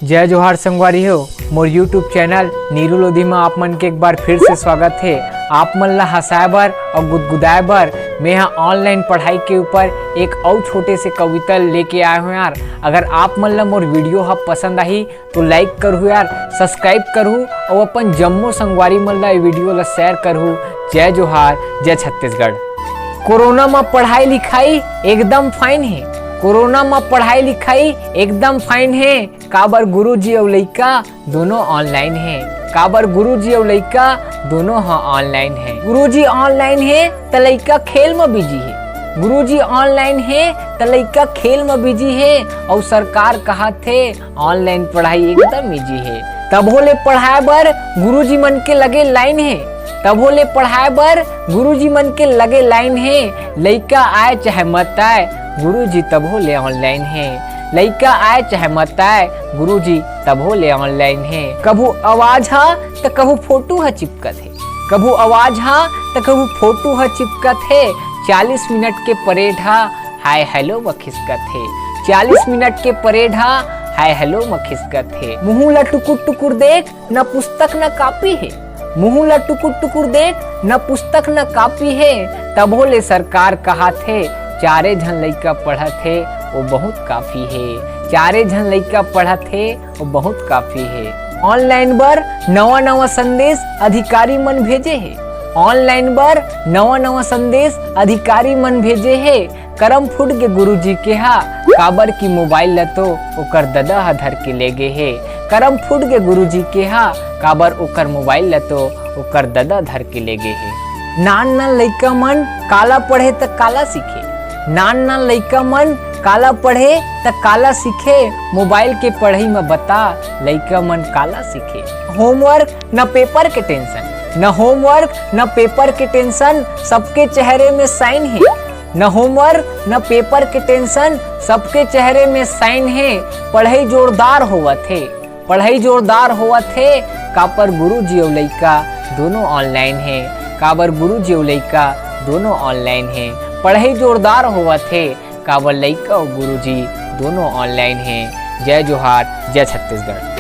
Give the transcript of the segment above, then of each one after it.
जय जोहार संगवारी हो मोर यूट्यूब चैनल नीरू लोधी में आप मन के एक बार फिर से स्वागत है। आप मन ला हंसाए बर और गुदगुदाए बर मैं यहाँ ऑनलाइन पढ़ाई के ऊपर एक और छोटे से कविता लेके आया हूँ यार। अगर आप मन ला मोर वीडियो पसंद आई तो लाइक करूँ यार, सब्सक्राइब करूँ और अपन जम्मो संगवारी मन ला वीडियो ला शेयर करूँ। जय जोहार, जय छत्तीसगढ़। कोरोना में पढ़ाई लिखाई एकदम फाइन है, कोरोना में पढ़ाई लिखाई एकदम फाइन है। काबर गुरुजी और लइका दोनों ऑनलाइन है, काबर गुरुजी और लइका दोनों ऑनलाइन है। गुरुजी ऑनलाइन है तो लइका खेल में बिजी है, गुरुजी ऑनलाइन है तो लइका खेल में बिजी है। और सरकार कहा थे ऑनलाइन पढ़ाई एकदम इजी है। तब होले पढ़ाए बर गुरुजी मन के लगे लाइन है, तब होले पढ़ाए बर गुरुजी मन के लगे लाइन है। लइका आए चाहे मत आए गुरुजी तब होले ऑनलाइन है, लइका आए चाहे मत आए गुरुजी तब होले ऑनलाइन है। कभू आवाज तो कभू फोटो चिपकत है, कभू आवाज तो कभू फोटो चिपकत है। 40 मिनट के परेड हाय हेलो में खिसकत है, 40 मिनट के परेड हाय हेलो में खिसकत है। मुँह ला टुकुर टुकुर देख न पुस्तक न कापी है, मुँह ला टुकुर टुकुर देख न पुस्तक न कापी है। तब होले सरकार कहा थे चारे झन लइका पढ़त है वो बहुत काफी है, चारे झन लइका पढ़त है वो बहुत काफी है। ऑनलाइन बर नवा नवा संदेश अधिकारी मन भेजे है, ऑनलाइन बर नवा नवा संदेश अधिकारी मन भेजे है। करम फुट के गुरुजी के काबर की मोबाइल ल तो ओकर ददा धर के ले गे है। करम फुट के गुरुजी के काबर ओकर मोबाइल ल तो ओकर ददा धर के ले गे है। नान नान लइका मन काला पढ़े त काला सीखे, नान नान लइका मन काला पढ़े त काला सीखे। मोबाइल के पढ़ाई में बता लइका मन काला सीखे। होमवर्क न पेपर के टेंशन, न होमवर्क न पेपर के टेंशन, सबके चेहरे में साइन है। न होमवर्क न पेपर के टेंशन, सबके चेहरे में साइन है। पढ़ाई जोरदार हुआ थे, पढ़ाई जोरदार हुआ थे। कापर गुरुजी और लइका दोनों ऑनलाइन है, काबर गुरुजी और लइका दोनों ऑनलाइन है। पढ़ाई जोरदार हुआ थे, काबर लइका और गुरुजी दोनों ऑनलाइन हैं। जय जोहार, जय छत्तीसगढ़।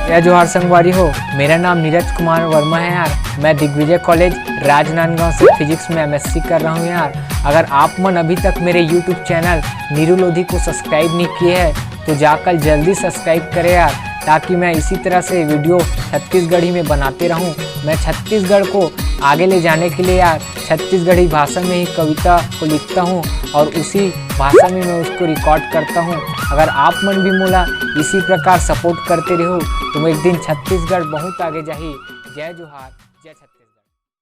जय जोहार संगवारी हो, मेरा नाम नीरज कुमार वर्मा है यार। मैं दिग्विजय कॉलेज राजनांदगांव से फिजिक्स में एमएससी कर रहा हूँ यार। अगर आप मन अभी तक मेरे यूट्यूब चैनल नीरू लोधी को सब्सक्राइब नहीं किए हैं तो जाकर जल्दी सब्सक्राइब करें यार, ताकि मैं इसी तरह से वीडियो छत्तीसगढ़ी में बनाते रहूं। मैं छत्तीसगढ़ को आगे ले जाने के लिए यार छत्तीसगढ़ी भाषा में ही कविता को लिखता हूं और उसी भाषा में मैं उसको रिकॉर्ड करता हूं। अगर आप मन भी मोला इसी प्रकार सपोर्ट करते रहो तो मैं एक दिन छत्तीसगढ़ बहुत आगे जाही। जय जोहार, जय छत्तीसगढ़।